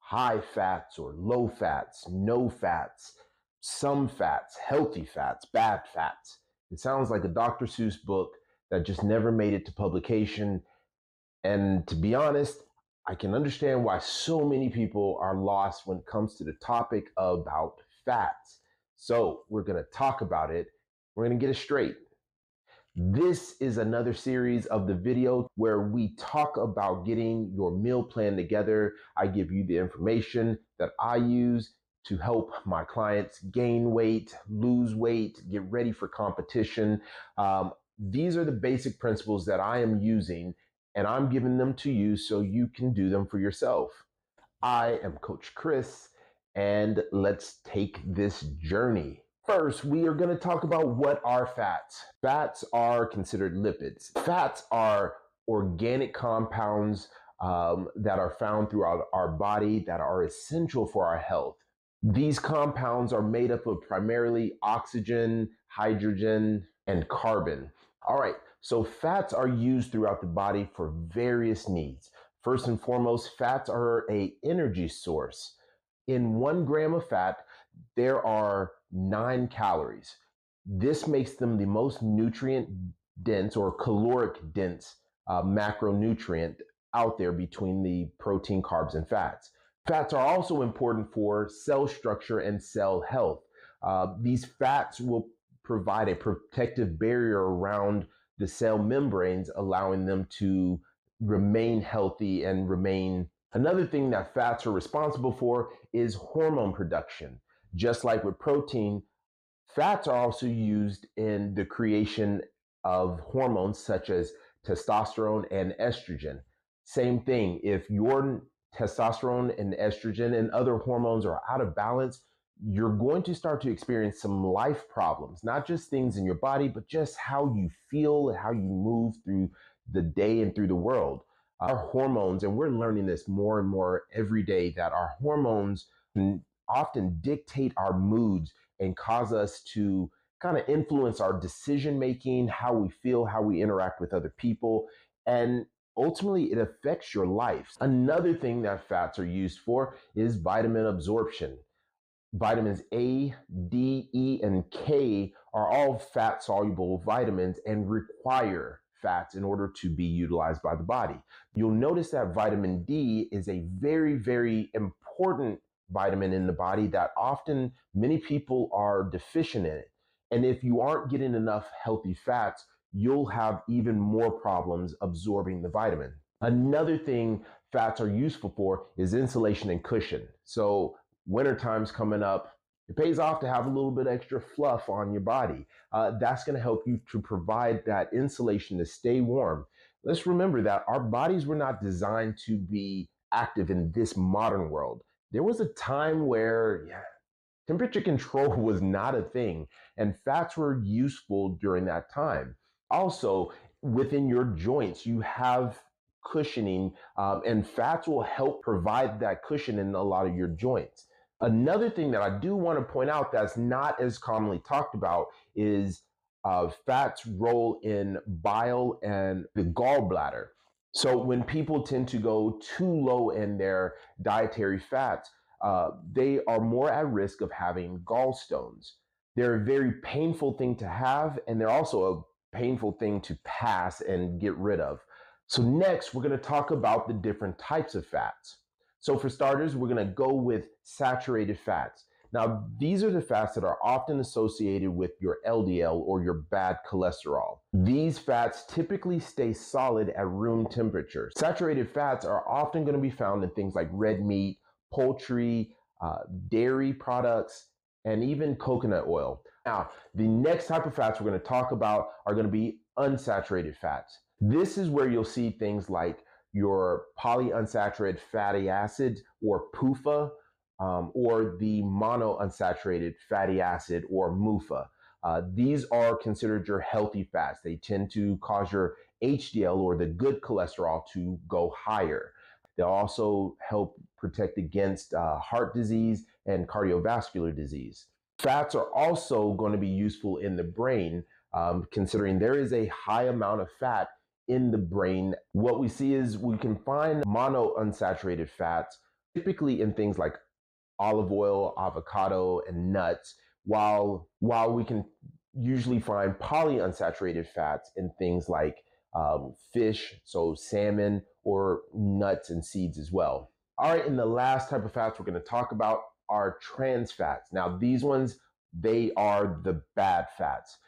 high fats or low fats, no fats, some fats, healthy fats, bad fats. It sounds like a Dr. Seuss book that just never made it to publication. And to be honest, I can understand why so many people are lost when it comes to the topic about fats. So we're going to talk about it. We're going to get it straight. This is another series of the video where we talk about getting your meal plan together. I give you the information that I use to help my clients gain weight, lose weight, get ready for competition. These are the basic principles that I am using, and I'm giving them to you so you can do them for yourself. I am Coach Chris, and let's take this journey. First, we are going to talk about what are fats. Fats are considered lipids. Fats are organic compounds that are found throughout our body that are essential for our health. These compounds are made up of primarily oxygen, hydrogen, and carbon. All right, so fats are used throughout the body for various needs. First and foremost, fats are an energy source. In 1 gram of fat, there are 9 calories. This makes them the most nutrient dense or caloric dense macronutrient out there between the protein, carbs, and fats. Fats are also important for cell structure and cell health. These fats will provide a protective barrier around the cell membranes, allowing them to remain healthy and remain. Another thing that fats are responsible for is hormone production. Just like with protein, fats are also used in the creation of hormones such as testosterone and estrogen. Same thing, if your testosterone and estrogen and other hormones are out of balance, you're going to start to experience some life problems, not just things in your body, but just how you feel, how you move through the day and through the world. Our hormones, and we're learning this more and more every day, that our hormones often dictate our moods and cause us to kind of influence our decision making, how we feel, how we interact with other people, and ultimately it affects your life. Another thing that fats are used for is vitamin absorption. Vitamins A, D, E, and K are all fat soluble vitamins and require fats in order to be utilized by the body. You'll notice that vitamin D is a very, very important vitamin in the body that often many people are deficient in it. And if you aren't getting enough healthy fats, you'll have even more problems absorbing the vitamin. Another thing fats are useful for is insulation and cushion. So wintertime's coming up, it pays off to have a little bit extra fluff on your body. That's going to help you to provide that insulation to stay warm. Let's remember that our bodies were not designed to be active in this modern world. There was a time where temperature control was not a thing, and fats were useful during that time. Also, within your joints, you have cushioning, and fats will help provide that cushion in a lot of your joints. Another thing that I do want to point out that's not as commonly talked about is fat's role in bile and the gallbladder. So when people tend to go too low in their dietary fats, they are more at risk of having gallstones. They're a very painful thing to have, and they're also a painful thing to pass and get rid of. So next, we're going to talk about the different types of fats. So for starters, we're going to go with saturated fats. Now, these are the fats that are often associated with your LDL or your bad cholesterol. These fats typically stay solid at room temperature. Saturated fats are often going to be found in things like red meat, poultry, dairy products, and even coconut oil. Now, the next type of fats we're going to talk about are going to be unsaturated fats. This is where you'll see things like your polyunsaturated fatty acid or PUFA, or the monounsaturated fatty acid or MUFA. These are considered your healthy fats. They tend to cause your HDL or the good cholesterol to go higher. They'll also help protect against heart disease and cardiovascular disease. Fats are also going to be useful in the brain, considering there is a high amount of fat in the brain. What we see is we can find monounsaturated fats typically in things like olive oil, avocado, and nuts, while we can usually find polyunsaturated fats in things like fish, so salmon, or nuts and seeds as well. All right, and the last type of fats we're going to talk about are trans fats. Now, these ones, they are the bad fats.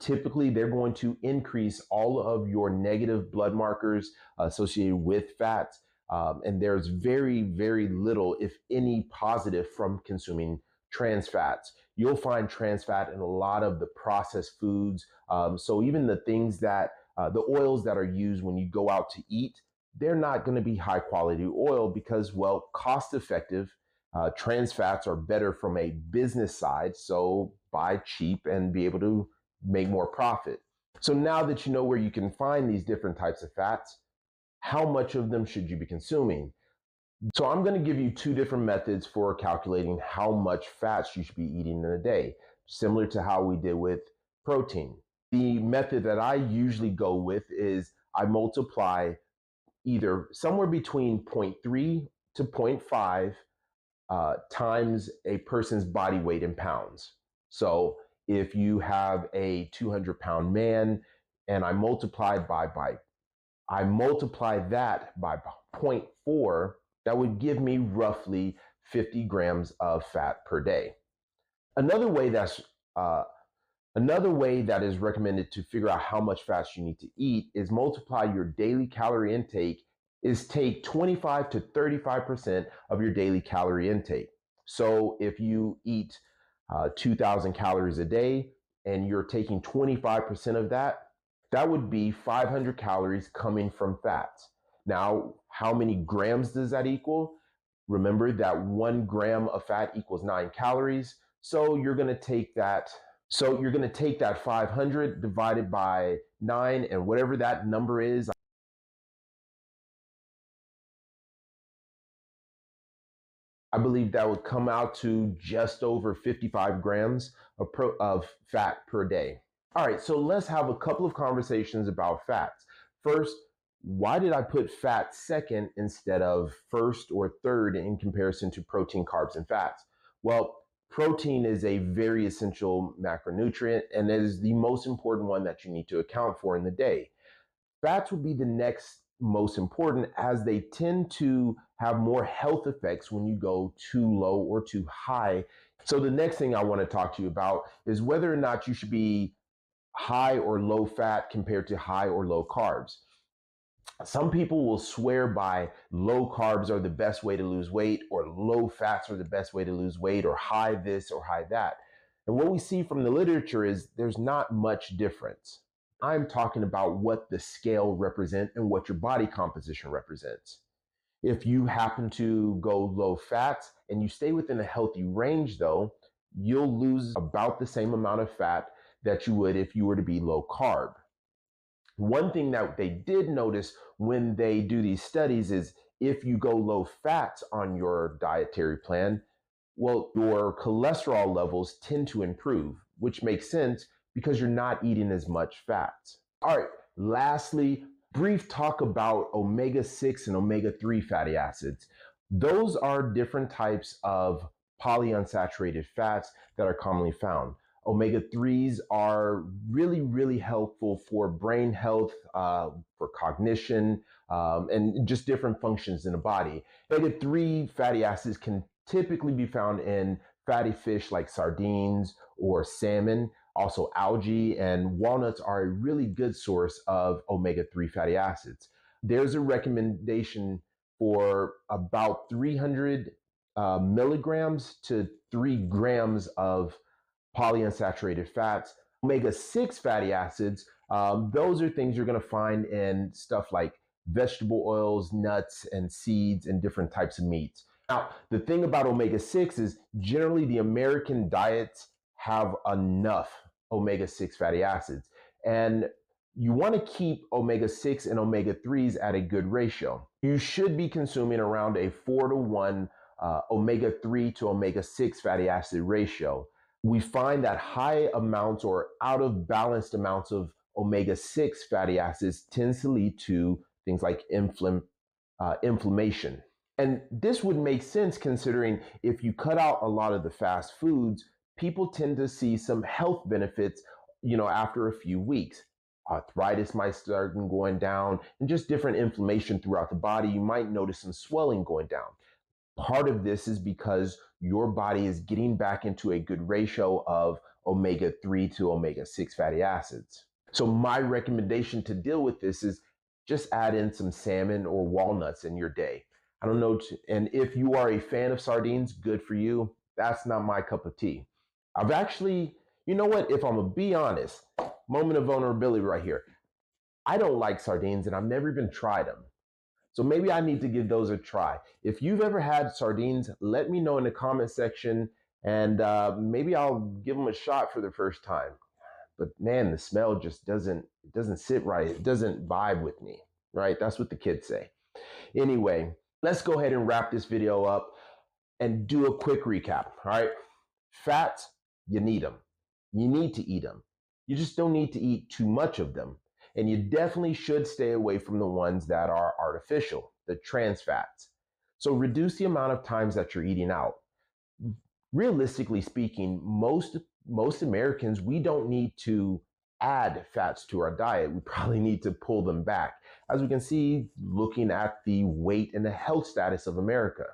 Typically, they're going to increase all of your negative blood markers associated with fats. And there's very, very little, if any, positive from consuming trans fats. You'll find trans fat in a lot of the processed foods. So even the things that, the oils that are used when you go out to eat, they're not going to be high quality oil because, well, cost effective. Trans fats are better from a business side. So buy cheap and be able to make more profit. So now that you know where you can find these different types of fats, how much of them should you be consuming? So I'm going to give you two different methods for calculating how much fats you should be eating in a day, similar to how we did with protein. The method that I usually go with is I multiply either somewhere between 0.3 to 0.5 times a person's body weight in pounds. So if you have a 200-pound man and I multiply that by 0.4, that would give me roughly 50 grams of fat per day. Another way that is recommended to figure out how much fat you need to eat is multiply your daily calorie intake is take 25 to 35% of your daily calorie intake. So if you eat 2,000 calories a day and you're taking 25% of that, that would be 500 calories coming from fats. Now, how many grams does that equal? Remember that 1 gram of fat equals 9 calories. So you're going to take that 500 divided by 9, and whatever that number is, I believe that would come out to just over 55 grams of fat per day. All right, so let's have a couple of conversations about fats. First, why did I put fat second instead of first or third in comparison to protein, carbs, and fats? Well, protein is a very essential macronutrient, and it is the most important one that you need to account for in the day. Fats would be the next most important, as they tend to have more health effects when you go too low or too high. So the next thing I want to talk to you about is whether or not you should be high or low fat compared to high or low carbs. Some people will swear by low carbs are the best way to lose weight, or low fats are the best way to lose weight, or high this or high that. And what we see from the literature is there's not much difference. I'm talking about what the scale represents and what your body composition represents. If you happen to go low fats and you stay within a healthy range, though, you'll lose about the same amount of fat that you would if you were to be low carb. One thing that they did notice when they do these studies is if you go low fats on your dietary plan, well, your cholesterol levels tend to improve, which makes sense because you're not eating as much fats. All right, lastly, brief talk about omega-6 and omega-3 fatty acids. Those are different types of polyunsaturated fats that are commonly found. Omega-3s are really, really helpful for brain health, for cognition, and just different functions in the body. Omega-3 fatty acids can typically be found in fatty fish like sardines or salmon. Also, algae and walnuts are a really good source of omega-3 fatty acids. There's a recommendation for about 300 milligrams to 3 grams of polyunsaturated fats. Omega-6 fatty acids, those are things you're going to find in stuff like vegetable oils, nuts, and seeds, and different types of meats. Now, the thing about omega-6 is generally the American diets have enough omega-6 fatty acids. And you want to keep omega-6 and omega-3s at a good ratio. You should be consuming around a 4-to-1 omega-3 to omega-6 fatty acid ratio. We find that high amounts or out of balanced amounts of omega-6 fatty acids tends to lead to things like inflammation. And this would make sense considering if you cut out a lot of the fast foods, people tend to see some health benefits, after a few weeks. Arthritis might start going down and just different inflammation throughout the body. You might notice some swelling going down. Part of this is because your body is getting back into a good ratio of omega 3 to omega 6 fatty acids. So, my recommendation to deal with this is just add in some salmon or walnuts in your day. I don't know. And if you are a fan of sardines, good for you. That's not my cup of tea. I've actually, you know what? If I'm going to be honest, moment of vulnerability right here. I don't like sardines and I've never even tried them. So maybe I need to give those a try. If you've ever had sardines, let me know in the comment section and maybe I'll give them a shot for the first time. But man, the smell just doesn't sit right. It doesn't vibe with me, right? That's what the kids say. Anyway, let's go ahead and wrap this video up and do a quick recap, all right? Fats, you need them. You need to eat them. You just don't need to eat too much of them. And you definitely should stay away from the ones that are artificial, the trans fats. So reduce the amount of times that you're eating out. Realistically speaking, most Americans, we don't need to add fats to our diet. We probably need to pull them back. As we can see, looking at the weight and the health status of America.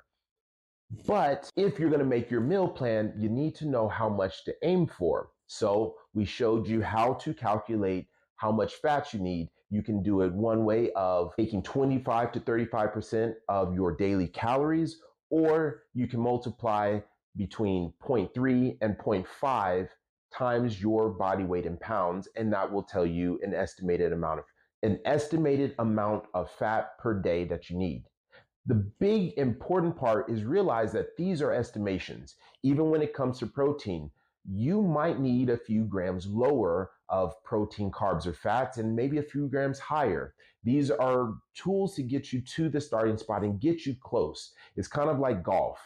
But if you're going to make your meal plan, you need to know how much to aim for. So we showed you how to calculate how much fat you need. You can do it one way of taking 25 to 35% of your daily calories, or you can multiply between 0.3 and 0.5 times your body weight in pounds, and that will tell you an estimated amount of fat per day that you need. The big important part is realize that these are estimations. Even when it comes to protein, you might need a few grams lower of protein, carbs, or fats, and maybe a few grams higher. These are tools to get you to the starting spot and get you close. It's kind of like golf.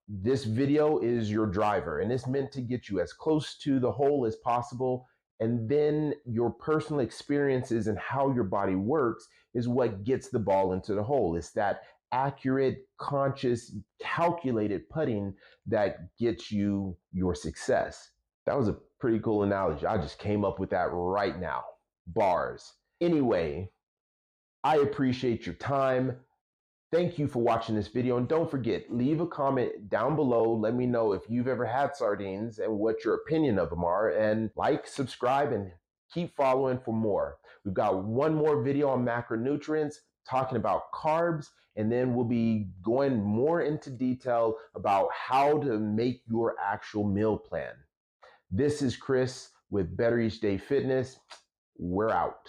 This video is your driver, and it's meant to get you as close to the hole as possible. And then your personal experiences and how your body works is what gets the ball into the hole. It's that accurate, conscious, calculated putting that gets you your success. That was a pretty cool analogy. I just came up with that right now. Bars. Anyway, I appreciate your time. Thank you for watching this video, and don't forget, leave a comment down below. Let me know if you've ever had sardines and what your opinion of them are, and like, subscribe, and keep following for more. We've got one more video on macronutrients talking about carbs, and then we'll be going more into detail about how to make your actual meal plan. This is Chris with Better Each Day Fitness. We're out.